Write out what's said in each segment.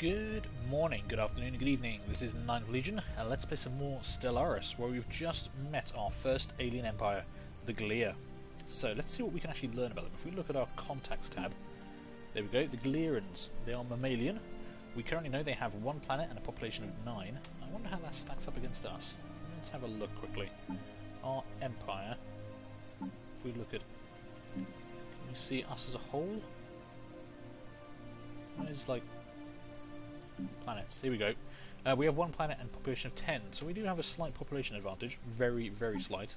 Good morning, good afternoon, good evening. This is 9th Legion, and let's play some more Stellaris, where we've just met our first alien empire, the Glea. So let's see what we can actually learn about them. If we look at our contacts tab, there we go, the Glearans. They are mammalian. We currently know they have one planet and a population of 9. I wonder how that stacks up against us. Let's have a look quickly. Our empire, if we look at, can you see us as a whole? There's like planets. Here we go. We have one planet and population of 10, so we do have a slight population advantage. Very, very slight.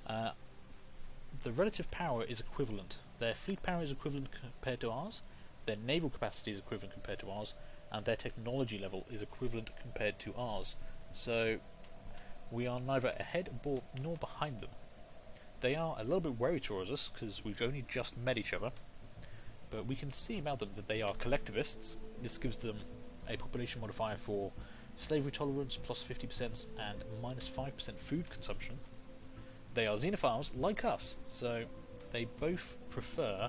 The relative power is equivalent. Their fleet power is equivalent compared to ours, their naval capacity is equivalent compared to ours, and their technology level is equivalent compared to ours. So we are neither ahead nor behind them. They are a little bit wary towards us because we've only just met each other, but we can see about them that they are collectivists. This gives them a population modifier for slavery tolerance plus 50% and minus 5% food consumption. They are xenophiles like us, so they both prefer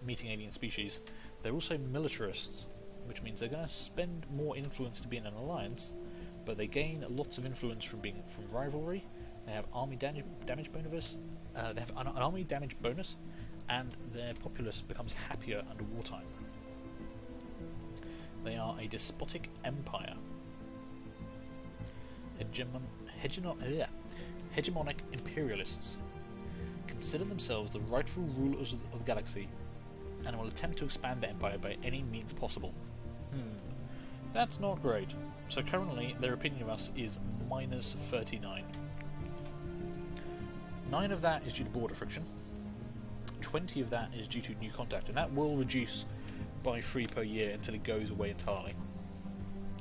meeting alien species. They're also militarists, which means they're going to spend more influence to be in an alliance, but they gain lots of influence from rivalry. They have army damage bonus. They have an army damage bonus, and their populace becomes happier under wartime. They are a despotic empire. Hegemonic imperialists consider themselves the rightful rulers of the galaxy and will attempt to expand their empire by any means possible. That's not great. So currently their opinion of us is minus 39. 9 of that is due to border friction. 20 of that is due to new contact, and that will reduce by 3 per year until it goes away entirely.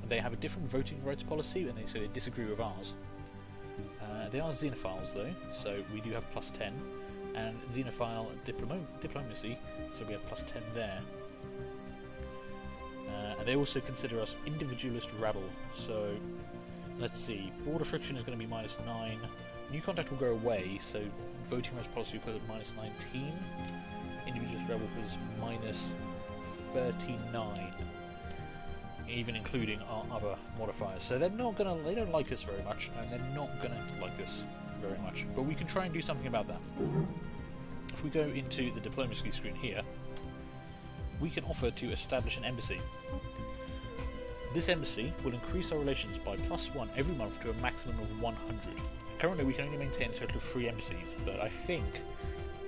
They have a different voting rights policy, and they disagree with ours. They are xenophiles though, so we do have plus 10, and xenophile diplomacy, so we have plus 10 there. And they also consider us individualist rabble, so let's see, border friction is going to be minus 9, new contact will go away, so voting rights policy will put at minus 19, individualist rebel was minus 39, even including our other modifiers. So they don't like us very much, and they're not gonna like us very much. But we can try and do something about that. If we go into the diplomacy screen here, we can offer to establish an embassy. This embassy will increase our relations by +1 every month to a maximum of 100. Currently we can only maintain a total of 3 embassies, but I think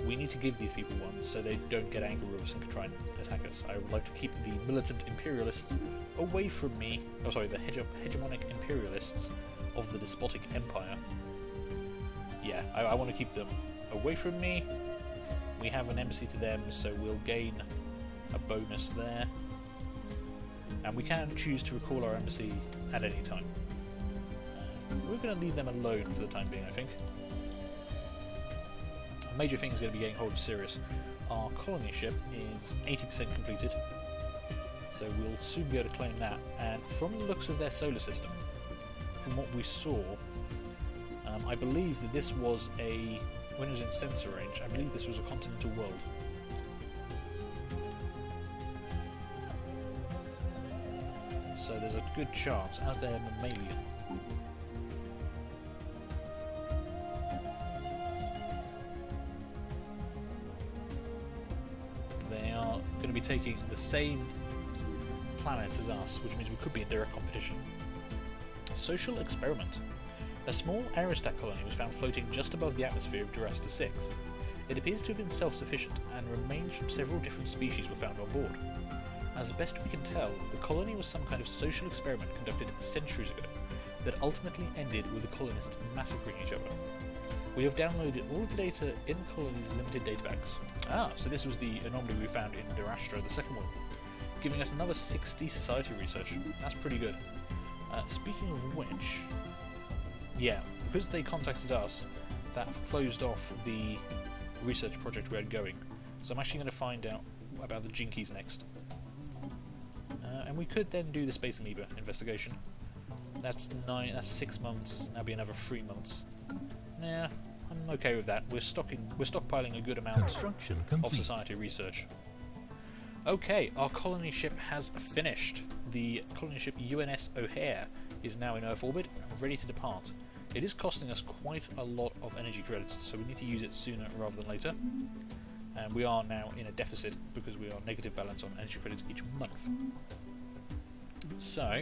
we need to give these people one so they don't get angry with us and can try and attack us. I would like to keep the militant imperialists away from me. Oh, sorry, the hegemonic imperialists of the despotic empire. Yeah, I want to keep them away from me. We have an embassy to them, so we'll gain a bonus there. And we can choose to recall our embassy at any time. We're going to leave them alone for the time being, I think. A major thing is going to be getting hold of Sirius. Our colony ship is 80% completed, so we'll soon be able to claim that. And from the looks of their solar system, from what we saw, I believe that this was when it was in sensor range, I believe this was a continental world. So there's a good chance, as they're mammalian, they are going to be taking the same planets as us, which means we could be in direct competition. Social experiment. A small aerostat colony was found floating just above the atmosphere of Durasta 6. It appears to have been self-sufficient, and remains from several different species were found on board. As best we can tell, the colony was some kind of social experiment conducted centuries ago that ultimately ended with the colonists massacring each other. We have downloaded all of the data in the colony's limited databanks. So this was the anomaly we found in Durastra, the second one, giving us another 60 society research. That's pretty good. Speaking of which, yeah, because they contacted us, that closed off the research project we had going. So I'm actually going to find out about the Jinkies next. And we could then do the Space Amoeba investigation. That's 6 months. That'll be another 3 months. Nah, I'm okay with that. We're stockpiling a good amount of society research. Okay, our colony ship has finished. The colony ship UNS O'Hare is now in Earth orbit and ready to depart. It is costing us quite a lot of energy credits, so we need to use it sooner rather than later. And we are now in a deficit because we are negative balance on energy credits each month. So,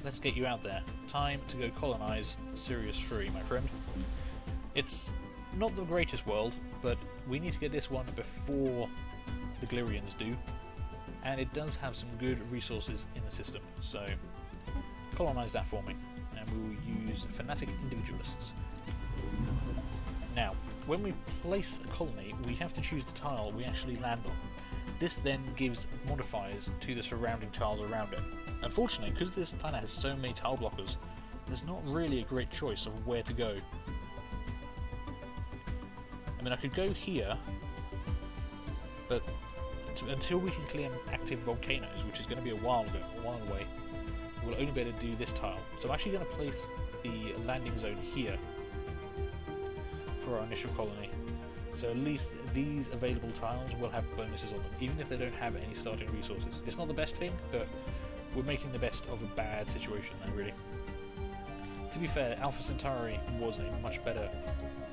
let's get you out there. Time to go colonize Sirius 3, my friend. It's not the greatest world, but we need to get this one before the Glirians do. And it does have some good resources in the system, so colonize that for me. And we will use fanatic individualists. Now, when we place a colony, we have to choose the tile we actually land on. This then gives modifiers to the surrounding tiles around it. Unfortunately, because this planet has so many tile blockers, there's not really a great choice of where to go. I mean, I could go here, but until we can clear active volcanoes, which is going to be a while away, we'll only be able to do this tile. So I'm actually going to place the landing zone here for our initial colony. So at least these available tiles will have bonuses on them, even if they don't have any starting resources. It's not the best thing, but we're making the best of a bad situation then, really. To be fair, Alpha Centauri was a much better...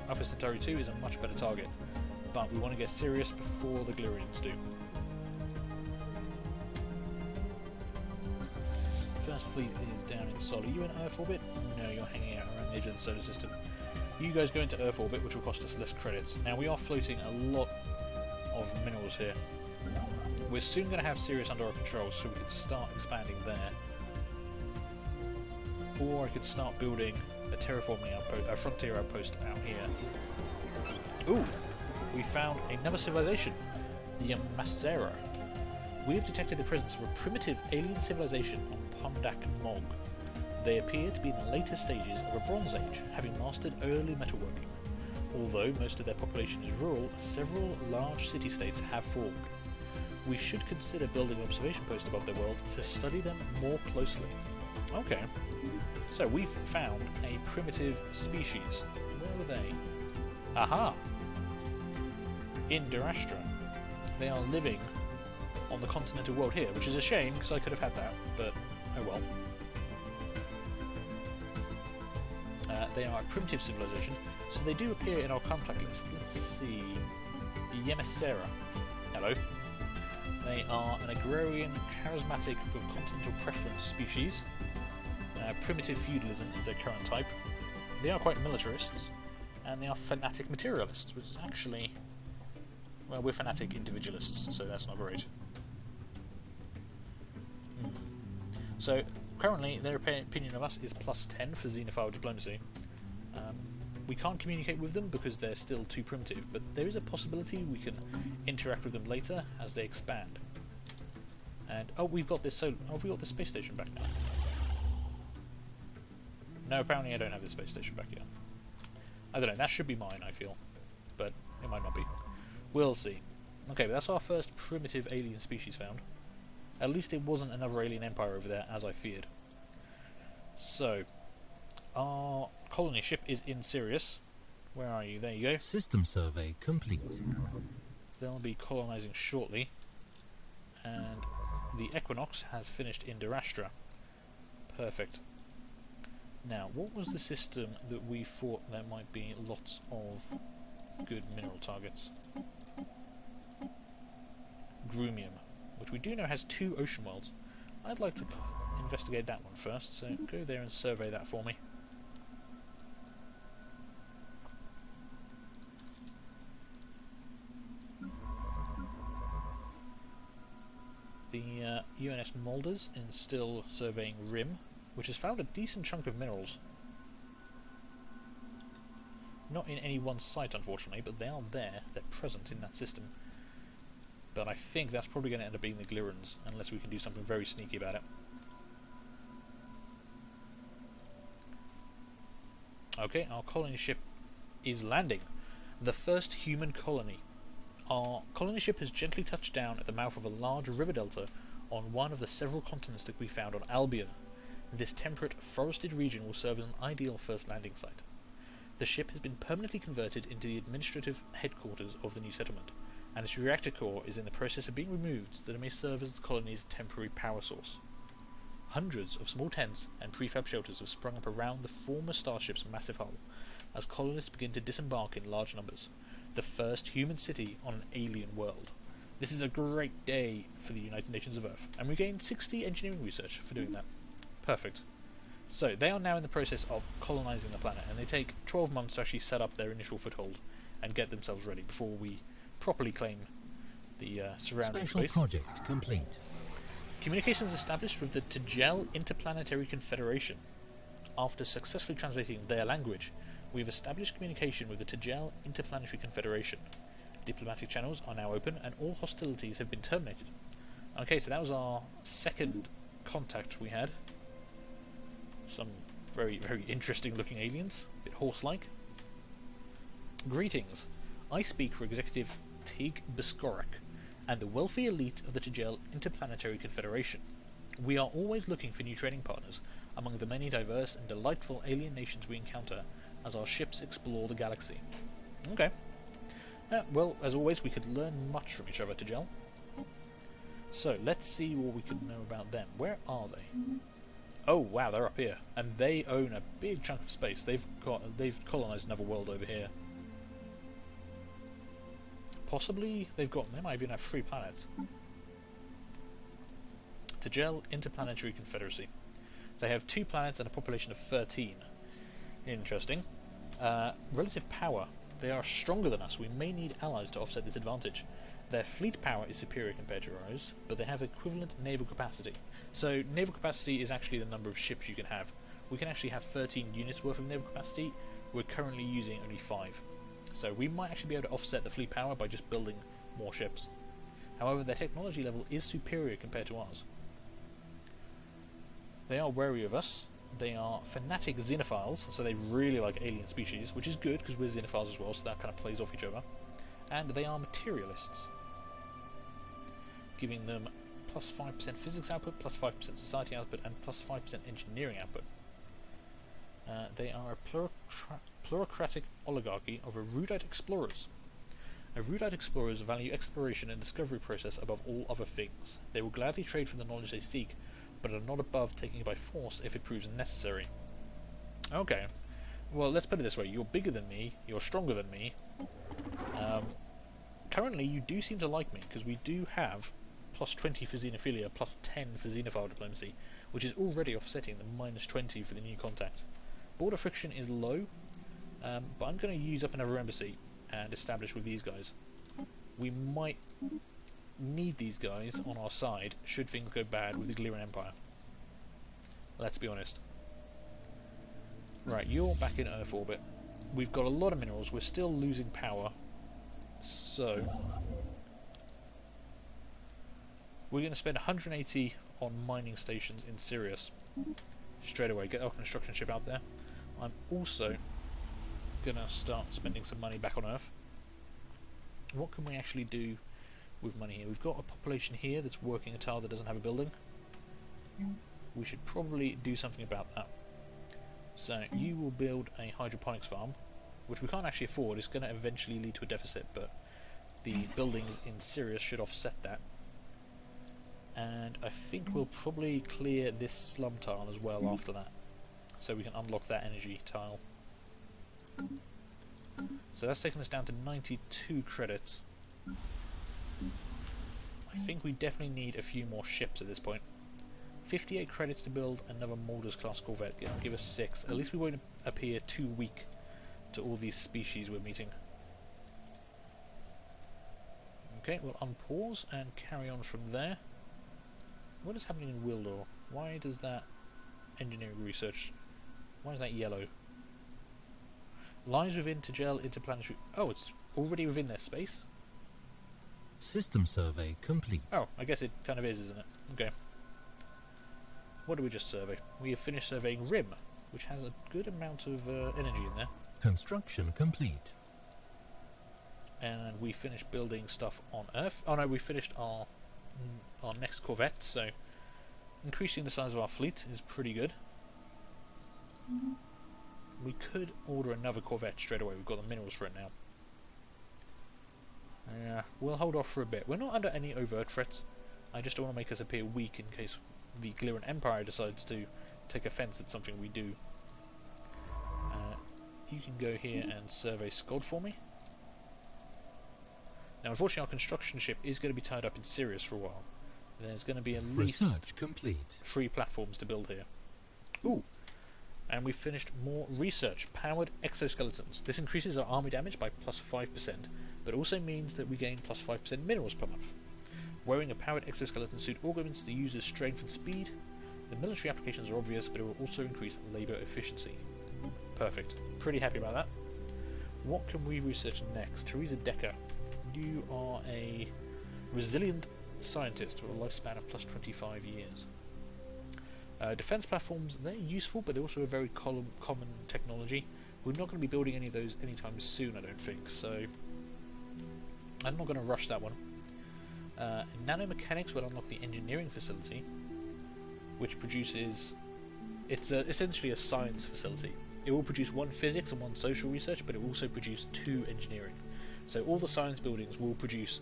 Alpha Centauri 2 is a much better target, but we want to get serious before the Glirians do. First fleet is down in Sol. Are you in Earth orbit? No, you're hanging out around the edge of the solar system. You guys go into Earth orbit, which will cost us less credits. Now, we are floating a lot of minerals here. We're soon going to have Sirius under our control, so we can start expanding there. Or I could start building a terraforming outpost, a frontier outpost out here. Ooh! We found another civilization, the Yamacera. We have detected the presence of a primitive alien civilization on Pundak Mog. They appear to be in the later stages of a Bronze Age, having mastered early metalworking. Although most of their population is rural, several large city-states have formed. We should consider building an observation post above their world to study them more closely. Okay, so we've found a primitive species. Where were they? Aha! In Durastra. They are living on the continental world here, which is a shame because I could have had that, but oh well. They are a primitive civilization, so they do appear in our contact list. Let's see. The Yamacera. Hello. They are an agrarian, charismatic, with continental preference species. Primitive feudalism is their current type. They are quite militarists, and they are fanatic materialists, which is actually... Well, we're fanatic individualists, so that's not great. So, currently, their opinion of us is +10 for xenophile diplomacy. We can't communicate with them because they're still too primitive, but there is a possibility we can interact with them later as they expand. And oh, we've got this. So, have we got the space station back now? No, apparently I don't have the space station back yet. I don't know. That should be mine, I feel, but it might not be. We'll see. Okay, but that's our first primitive alien species found. At least it wasn't another alien empire over there, as I feared. So, our colony ship is in Sirius. Where are you? There you go. System survey complete. They'll be colonizing shortly. And the Equinox has finished in Durastra. Perfect. Now, what was the system that we thought there might be lots of good mineral targets? Grumium, which we do know has 2 ocean worlds. I'd like to investigate that one first, so go there and survey that for me. The UNS Molders is still surveying Rim, which has found a decent chunk of minerals. Not in any one site, unfortunately, but they are there. They're present in that system. But I think that's probably going to end up being the Glirans, unless we can do something very sneaky about it. Okay, our colony ship is landing. The first human colony. Our colony ship has gently touched down at the mouth of a large river delta on one of the several continents that we found on Albion. This temperate, forested region will serve as an ideal first landing site. The ship has been permanently converted into the administrative headquarters of the new settlement. and its reactor core is in the process of being removed so that it may serve as the colony's temporary power source. Hundreds of small tents and prefab shelters have sprung up around the former starship's massive hull as colonists begin to disembark in large numbers, the first human city on an alien world. This is a great day for the United Nations of Earth, and we gained 60 engineering research for doing that. Perfect. So, they are now in the process of colonising the planet, and they take 12 months to actually set up their initial foothold and get themselves ready before we properly claim the surrounding space. Special project complete. Communications established with the Tegel Interplanetary Confederation. After successfully translating their language, we have established communication with the Tegel Interplanetary Confederation. Diplomatic channels are now open and all hostilities have been terminated. Okay, so that was our second contact we had. Some very, very interesting looking aliens. A bit horse-like. Greetings. I speak for Executive Tig Biskorak and the wealthy elite of the Tegel Interplanetary Confederation. We are always looking for new trading partners among the many diverse and delightful alien nations we encounter as our ships explore the galaxy. Okay. Well, as always, we could learn much from each other, Tegel. So, let's see what we could know about them. Where are they? Oh, wow, they're up here. And they own a big chunk of space. They've colonised another world over here. Possibly they might even have 3 planets. Tegel Interplanetary Confederacy. They have 2 planets and a population of 13. Interesting. Relative power. They are stronger than us. We may need allies to offset this advantage. Their fleet power is superior compared to ours, but they have equivalent naval capacity. So naval capacity is actually the number of ships you can have. We can actually have 13 units worth of naval capacity. We're currently using only 5. So we might actually be able to offset the fleet power by just building more ships. However, their technology level is superior compared to ours. They are wary of us. They are fanatic xenophiles, so they really like alien species, which is good because we're xenophiles as well, so that kind of plays off each other. And they are materialists, giving them plus 5% physics output, plus 5% society output, and plus 5% engineering output. They are a plurocratic oligarchy of erudite explorers. Erudite explorers value exploration and discovery process above all other things. They will gladly trade for the knowledge they seek, but are not above taking it by force if it proves necessary. Okay. Well, let's put it this way. You're bigger than me, you're stronger than me. Currently, you do seem to like me, because we do have plus 20 for xenophilia, plus 10 for xenophile diplomacy, which is already offsetting the minus 20 for the new contact. Border friction is low, but I'm going to use up another embassy and establish with these guys. We might need these guys on our side should things go bad with the Gliran Empire. Let's be honest. Right, you're back in Earth orbit. We've got a lot of minerals. We're still losing power. So we're going to spend 180 on mining stations in Sirius. Straight away, get our construction ship out there. I'm also going to start spending some money back on Earth. What can we actually do with money here? We've got a population here that's working a tile that doesn't have a building. We should probably do something about that. So you will build a hydroponics farm, which we can't actually afford. It's going to eventually lead to a deficit, but the buildings in Sirius should offset that. And I think we'll probably clear this slum tile as well after that, so we can unlock that energy tile. So that's taken us down to 92 credits. I think we definitely need a few more ships at this point. 58 credits to build another Mulder's class corvette. Give us 6. At least we won't appear too weak to all these species we're meeting. Okay, we'll unpause and carry on from there. What is happening in Wildor? Why does that engineering research... Why is that yellow? Lies within Tegel Interplanetary... Oh, it's already within their space? System survey complete. Oh, I guess it kind of is, isn't it? Okay. What did we just survey? We have finished surveying Rim, which has a good amount of energy in there. Construction complete. And we finished building stuff on Earth. Oh no, we finished our next corvette, so increasing the size of our fleet is pretty good. We could order another corvette straight away. We've got the minerals for it now. Yeah, we'll hold off for a bit. We're not under any overt threats. I just don't want to make us appear weak in case the Gliran Empire decides to take offence at something we do. You can go here and survey Skod for me. Now, unfortunately, our construction ship is going to be tied up in Sirius for a while. There's going to be at least Research complete. 3 platforms to build here. Ooh! And we've finished more research. Powered exoskeletons. This increases our army damage by plus 5%, but also means that we gain plus 5% minerals per month. Wearing a powered exoskeleton suit augments the user's strength and speed. The military applications are obvious, but it will also increase labour efficiency. Perfect. Pretty happy about that. What can we research next? Teresa Decker. You are a resilient scientist with a lifespan of plus 25 years. Defense platforms, they're useful, but they're also a very common technology. We're not going to be building any of those anytime soon, I don't think, so I'm not going to rush that one. Nanomechanics will unlock the engineering facility, which produces... It's essentially a science facility. It will produce 1 physics and 1 social research, but it will also produce 2 engineering. So all the science buildings will produce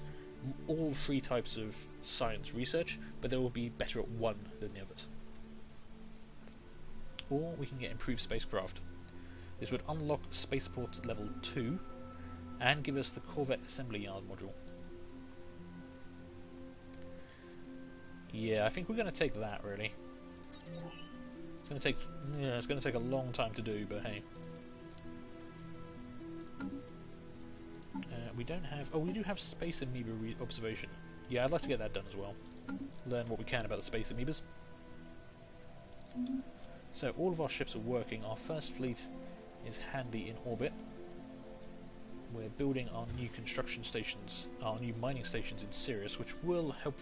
all 3 types of science research, but they will be better at one than the others. Or we can get improved spacecraft. This would unlock spaceport level 2 and give us the Corvette assembly yard module. Yeah, I think we're going to take that, really. It's going to take a long time to do, but hey. We don't have... Oh, we do have space amoeba observation. Yeah, I'd like to get that done as well. Learn what we can about the space amoebas. So all of our ships are working. Our first fleet is handy in orbit. We're building our new construction stations, our new mining stations in Sirius, which will help.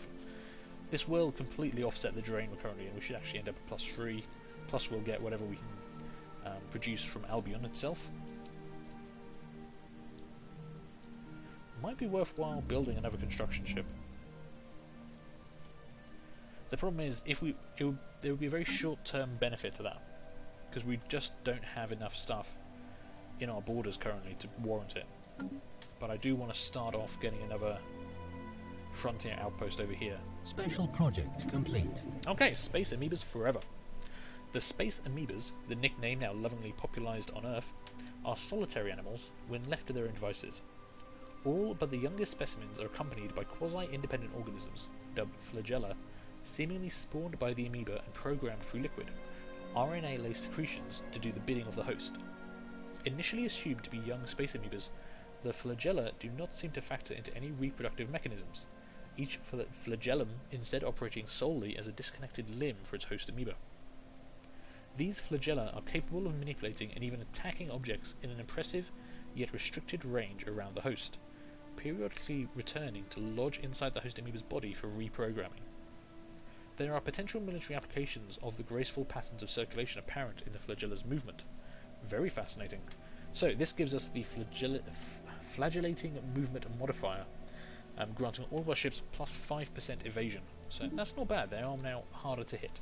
This will completely offset the drain we're currently in. We should actually end up at +3. Plus we'll get whatever we can produce from Albion itself. Might be worthwhile building another construction ship. The problem is, there would be a very short-term benefit to that, because we just don't have enough stuff in our borders currently to warrant it. But I do want to start off getting another frontier outpost over here. Special project complete. Okay, space amoebas forever. The space amoebas, the nickname now lovingly popularised on Earth, are solitary animals when left to their own devices. All but the youngest specimens are accompanied by quasi-independent organisms, dubbed flagella, seemingly spawned by the amoeba and programmed through liquid, RNA-laced secretions to do the bidding of the host. Initially assumed to be young space amoebas, the flagella do not seem to factor into any reproductive mechanisms, each flagellum instead operating solely as a disconnected limb for its host amoeba. These flagella are capable of manipulating and even attacking objects in an impressive yet restricted range around the host, periodically returning to lodge inside the host amoeba's body for reprogramming. There are potential military applications of the graceful patterns of circulation apparent in the flagella's movement. Very fascinating. So this gives us the flagellating movement modifier, granting all of our ships plus 5% evasion. So that's not bad. They are now harder to hit.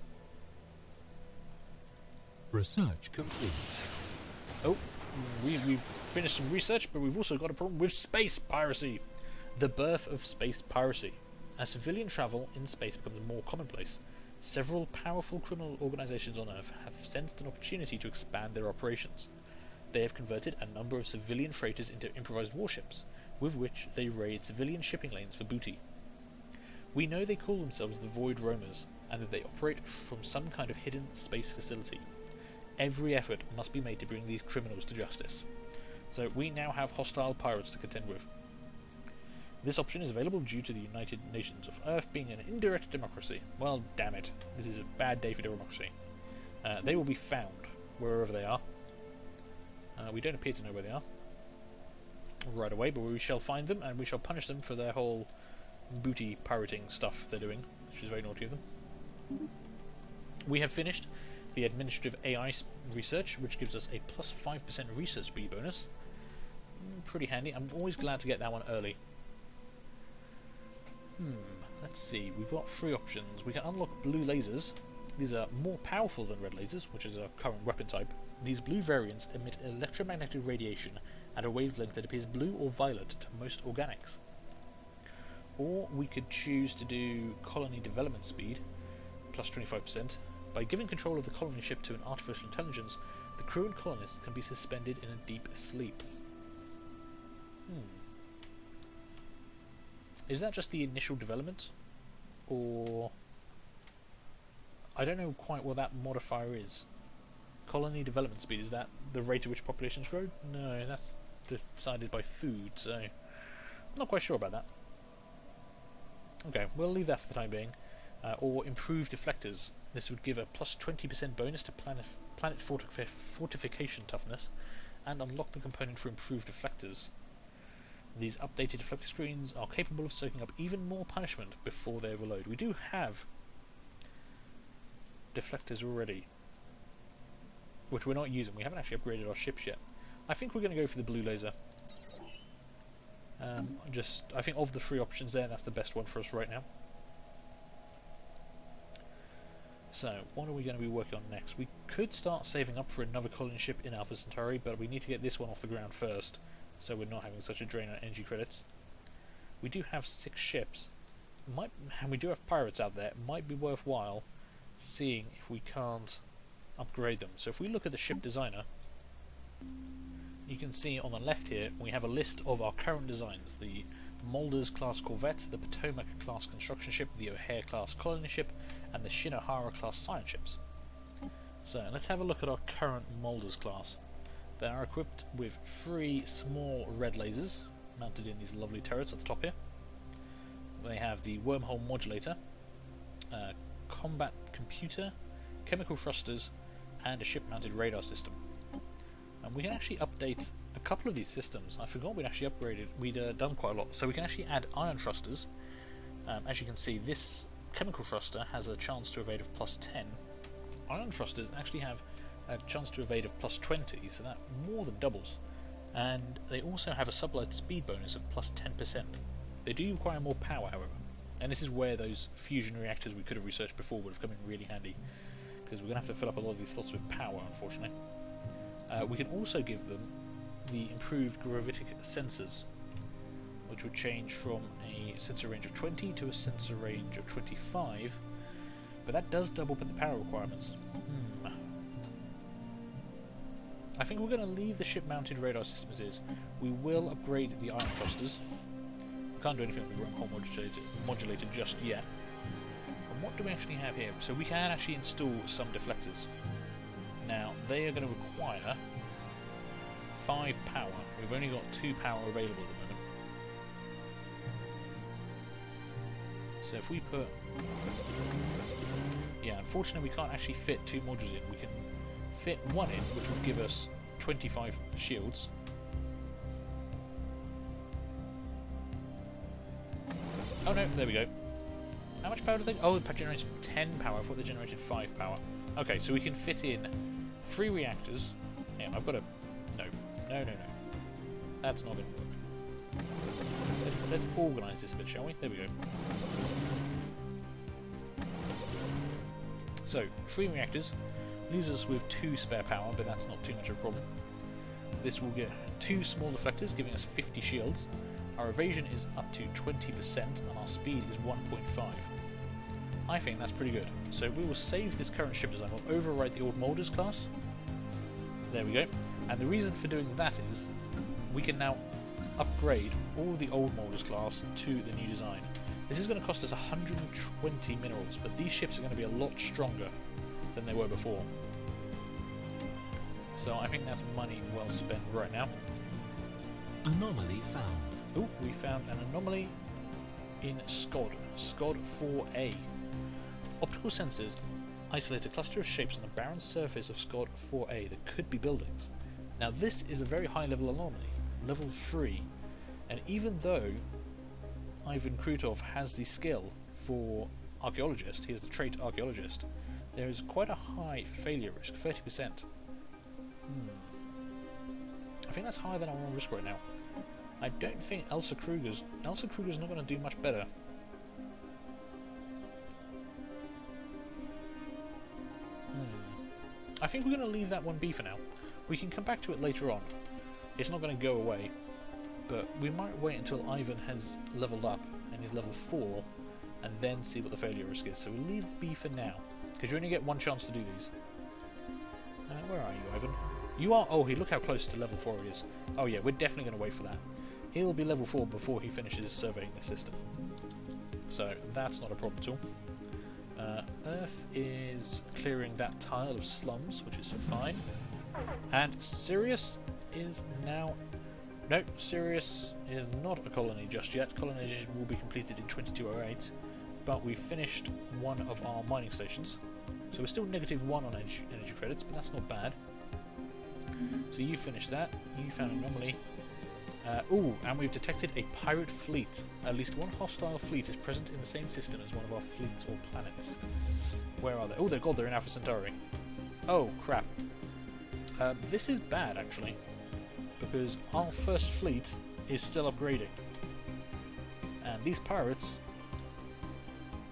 Research complete. Oh, we've finished some research, but we've also got a problem with space piracy. The birth of space piracy. As civilian travel in space becomes more commonplace, several powerful criminal organizations on Earth have sensed an opportunity to expand their operations. They have converted a number of civilian freighters into improvised warships, with which they raid civilian shipping lanes for booty. We know they call themselves the Void Roamers, and that they operate from some kind of hidden space facility. Every effort must be made to bring these criminals to justice. So we now have hostile pirates to contend with. This option is available due to the United Nations of Earth being an indirect democracy. Well, damn it. This is a bad day for democracy. They will be found, wherever they are. We don't appear to know where they are right away, but we shall find them, and we shall punish them for their whole booty pirating stuff they're doing, which is very naughty of them. We have finished the administrative AI research, which gives us a plus 5% research speed bonus. Pretty handy. I'm always glad to get that one early. Let's see. We've got 3 options. We can unlock blue lasers. These are more powerful than red lasers, which is our current weapon type. These blue variants emit electromagnetic radiation at a wavelength that appears blue or violet to most organics. Or we could choose to do colony development speed, plus 25%. By giving control of the colony ship to an artificial intelligence, the crew and colonists can be suspended in a deep sleep. Is that just the initial development? Or... I don't know quite what that modifier is. Colony development speed, is that the rate at which populations grow? No, that's decided by food, so... I'm not quite sure about that. Okay, we'll leave that for the time being. Or improved deflectors. This would give a plus 20% bonus to planet fortification toughness, and unlock the component for improved deflectors. These updated deflector screens are capable of soaking up even more punishment before they overload. We do have deflectors already, which we're not using. We haven't actually upgraded our ships yet. I think we're going to go for the blue laser. I think of the three options there, that's the best one for us right now. So, what are we going to be working on next? We could start saving up for another colony ship in Alpha Centauri, but we need to get this one off the ground first, so we're not having such a drain on energy credits. We do have 6 ships, and we do have pirates out there. It might be worthwhile seeing if we can't upgrade them. So if we look at the ship designer, you can see on the left here we have a list of our current designs: the Mulder's class corvette, the Potomac class construction ship, the O'Hare class colony ship, and the Shinohara class science ships. So let's have a look at our current Mulder's class. They are equipped with 3 small red lasers mounted in these lovely turrets at the top here. They have the wormhole modulator, combat computer, chemical thrusters, and a ship-mounted radar system. And we can actually update a couple of these systems. I forgot we'd actually upgraded. We'd done quite a lot. So we can actually add ion thrusters. As you can see, this chemical thruster has a chance to evade of plus 10. Ion thrusters actually have a chance to evade of plus 20, so that more than doubles. And they also have a sublight speed bonus of plus 10%. They do require more power, however. And this is where those fusion reactors we could have researched before would have come in really handy, because we're going to have to fill up a lot of these slots with power, unfortunately. We can also give them the improved gravitic sensors, which would change from a sensor range of 20 to a sensor range of 25, but that does double up the power requirements. I think we're going to leave the ship-mounted radar system as is. We will upgrade the ion thrusters. We can't do anything with the wormhole modulator just yet. And what do we actually have here? So we can actually install some deflectors. Now, they are going to require 5 power. We've only got 2 power available at the moment. So if we put... Yeah, unfortunately we can't actually fit 2 modules in. We can fit 1 in, which will give us 25 shields. Oh no, there we go. How much power do they... Oh, it generates 10 power. I thought they generated 5 power. Okay, so we can fit in 3 reactors. Yeah, I've got a... No. That's not going to work. Let's organise this a bit, shall we? There we go. So, 3 reactors. Leaves us with 2 spare power, but that's not too much of a problem. This will get 2 small deflectors, giving us 50 shields. Our evasion is up to 20%, and our speed is 1.5. I think that's pretty good. So we will save this current ship design. We'll overwrite the old Mulder's class. There we go. And the reason for doing that is we can now upgrade all the old Mulder's class to the new design. This is going to cost us 120 minerals, but these ships are going to be a lot stronger than they were before. So I think that's money well spent right now. Anomaly found. Oh, we found an anomaly in SCOD 4A. Optical sensors isolate a cluster of shapes on the barren surface of SCOD 4A that could be buildings. Now this is a very high level anomaly, level 3, and even though Ivan Krutov has the skill for archaeologist, he has the trait archaeologist, there is quite a high failure risk, 30%. I think that's higher than I want to risk right now. I don't think Elsa Kruger's not going to do much better. I think we're going to leave that one be for now. We can come back to it later on. It's not going to go away, but we might wait until Ivan has leveled up and he's level 4, and then see what the failure risk is. So we'll leave B for now, because you only get one chance to do these. Where are you, Ivan? You are... Oh, look how close to level 4 he is. Oh yeah, we're definitely going to wait for that. He'll be level 4 before he finishes surveying the system. So that's not a problem at all. Earth is clearing that tile of slums, which is fine. And Sirius is now... No, Sirius is not a colony just yet. Colonization will be completed in 2208, but we finished one of our mining stations. So we're still -1 on energy credits, but that's not bad. So you finished that. You found an anomaly. And we've detected a pirate fleet. At least one hostile fleet is present in the same system as one of our fleets or planets. Where are they? Oh, they're in Alpha Centauri. Oh, crap. This is bad, actually, because our first fleet is still upgrading. And these pirates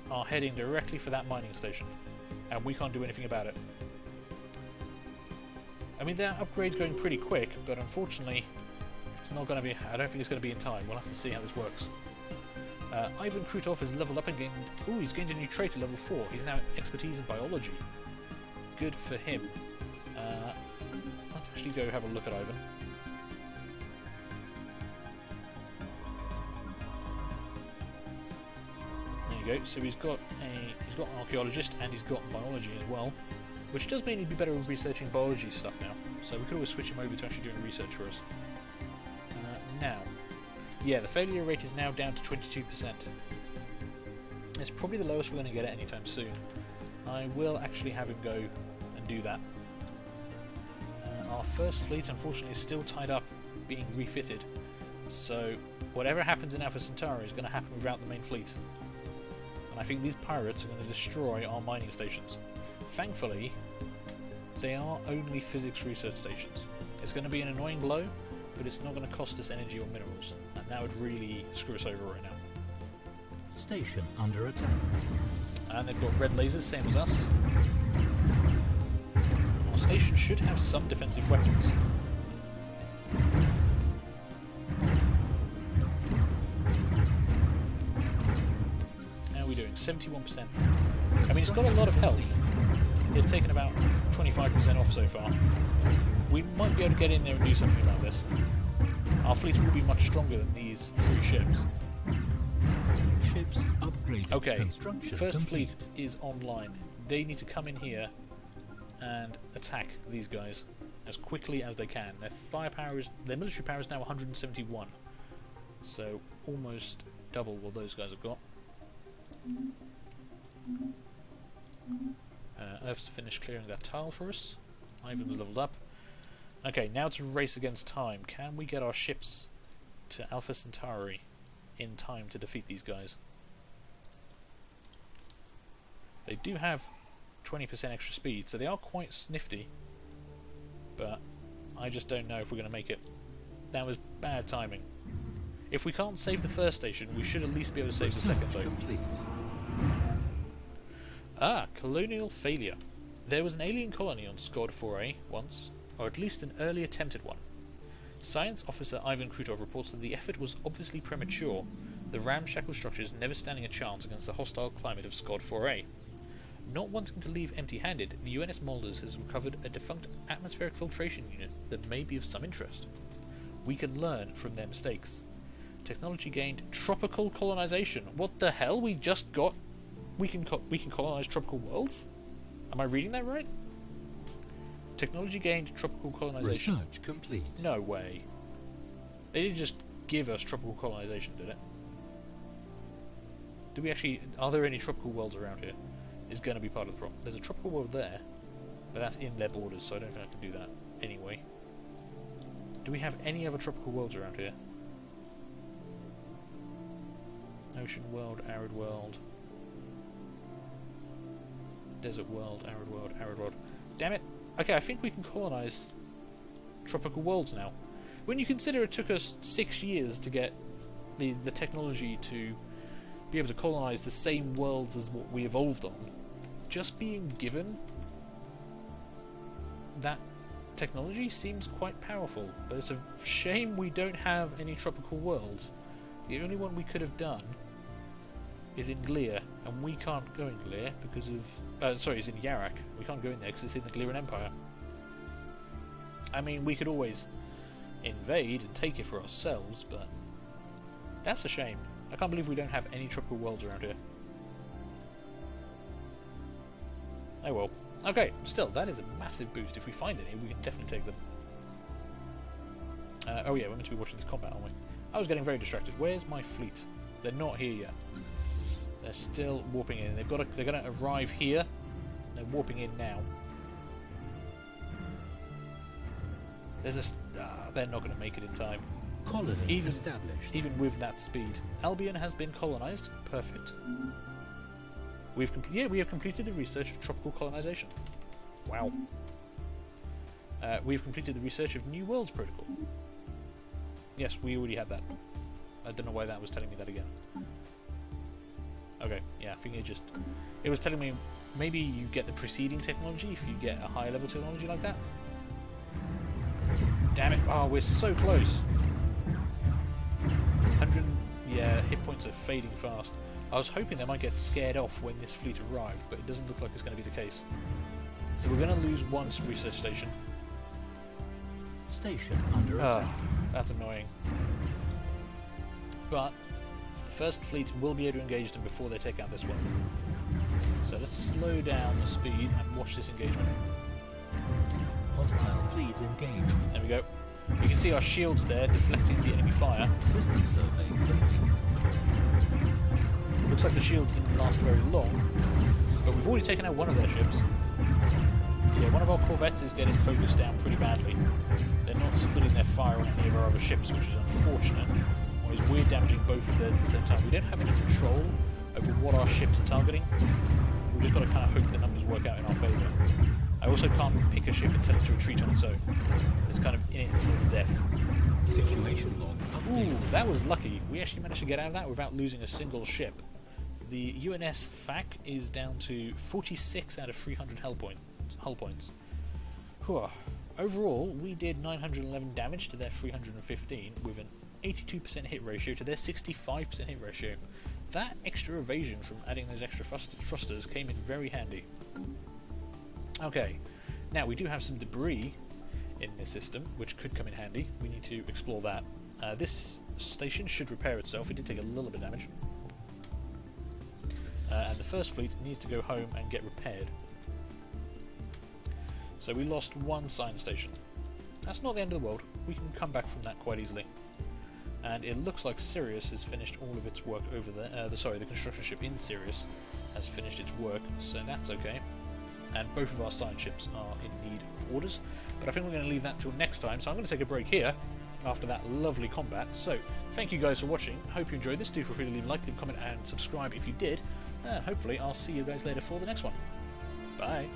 are heading directly for that mining station, and we can't do anything about it. I mean, that upgrade's going pretty quick, but unfortunately, it's not going to be... I don't think it's going to be in time. We'll have to see how this works. Ivan Krutov has leveled up and gained... Ooh, he's gained a new trait at level 4. He's now expertise in biology. Good for him. Let's actually go have a look at Ivan. There you go. So he's got an archaeologist and he's got biology as well, which does mean he'd be better at researching biology stuff now. So we could always switch him over to actually doing research for us. Now, yeah, the failure rate is now down to 22%. It's probably the lowest we're going to get at any time soon. I will actually have him go and do that. Our first fleet, unfortunately, is still tied up being refitted. So whatever happens in Alpha Centauri is going to happen without the main fleet. And I think these pirates are going to destroy our mining stations. Thankfully, they are only physics research stations. It's going to be an annoying blow, but it's not going to cost us energy or minerals, and that would really screw us over right now. Station under attack. And they've got red lasers, same as us. Our station should have some defensive weapons. How are we doing? 71%. I mean, it's got a lot of health. They've taken about 25% off so far. We might be able to get in there and do something about this. Our fleet will be much stronger than these 3 ships. Ships upgraded. Okay, Construction first complete. fleet is online. They need to come in here and attack these guys as quickly as they can. Their military power is now 171, so almost double what those guys have got. Earth's finished clearing that tile for us. Ivan's leveled up. Okay, now to race against time. Can we get our ships to Alpha Centauri in time to defeat these guys? They do have 20% extra speed, so they are quite snifty. But I just don't know if we're going to make it. That was bad timing. If we can't save the first station, we should at least be able to save the second though. Complete. Colonial failure. There was an alien colony on Skod 4A once, or at least an early attempted one. Science officer Ivan Krutov reports that the effort was obviously premature, the ramshackle structures never standing a chance against the hostile climate of Skod 4A. Not wanting to leave empty-handed, the UNS Molders has recovered a defunct atmospheric filtration unit that may be of some interest. We can learn from their mistakes. Technology gained tropical colonization. What the hell? We just got... We can colonize tropical worlds? Am I reading that right? Technology gained tropical colonization. Research complete. No way. They didn't just give us tropical colonization, did it? Do we actually... Are there any tropical worlds around here? Is going to be part of the problem. There's a tropical world there, but that's in their borders, so I don't think I can do that anyway. Do we have any other tropical worlds around here? Ocean world, arid world, desert world, arid world, arid world. Damn it! Okay, I think we can colonize tropical worlds now. When you consider it took us 6 years to get the technology to be able to colonize the same worlds as what we evolved on, just being given that technology seems quite powerful. But it's a shame we don't have any tropical worlds. The only one we could have done is in Gleer, and we can't go in Gleer because of... sorry, is in Yarak. We can't go in there because it's in the Gleeran Empire. I mean, we could always invade and take it for ourselves, but that's a shame. I can't believe we don't have any tropical worlds around here. Oh well. Okay, still, that is a massive boost. If we find any, we can definitely take them. Oh yeah, we're meant to be watching this combat, aren't we? I was getting very distracted. Where's my fleet? They're not here yet. They're still warping in. They're going to arrive here. They're warping in now. There's they're not going to make it in time. Colony established. Even with that speed. Albion has been colonized. Perfect. We have completed the research of tropical colonization. Wow. We've completed the research of New Worlds Protocol. Yes, we already had that. I don't know why that was telling me that again. Okay, yeah, I think it was telling me maybe you get the preceding technology if you get a higher level technology like that. Damn it! Oh, we're so close. 100, yeah, hit points are fading fast. I was hoping they might get scared off when this fleet arrived, but it doesn't look like it's going to be the case. So we're going to lose one research station. Station under attack. That's annoying. But the first fleet will be able to engage them before they take out this one. So let's slow down the speed and watch this engagement. Hostile fleet engaged. There we go. You can see our shields there deflecting the enemy fire. System survey complete. Looks like the shields didn't last very long, but we've already taken out one of their ships. Yeah, one of our corvettes is getting focused down pretty badly. They're not splitting their fire on any of our other ships, which is unfortunate. Or is we're damaging both of theirs at the same time. We don't have any control over what our ships are targeting. We've just got to kind of hope the numbers work out in our favour. I also can't pick a ship and tell it to retreat on its own. It's kind of in it until death. Situation log updated. Ooh, that was lucky. We actually managed to get out of that without losing a single ship. The UNS FAC is down to 46 out of 300 hull points. Whew. Overall, we did 911 damage to their 315 with an 82% hit ratio to their 65% hit ratio. That extra evasion from adding those extra thrusters came in very handy. Okay, now we do have some debris in this system, which could come in handy. We need to explore that. This station should repair itself. It did take a little bit of damage. And the first fleet needs to go home and get repaired. So we lost one science station. That's not the end of the world. We can come back from that quite easily. And it looks like Sirius has finished all of its work over there. The construction ship in Sirius has finished its work, so that's okay. And both of our science ships are in need of orders. But I think we're going to leave that till next time, so I'm going to take a break here after that lovely combat. So, thank you guys for watching. Hope you enjoyed this. Do feel free to leave a like, leave a comment, and subscribe if you did. And hopefully I'll see you guys later for the next one. Bye.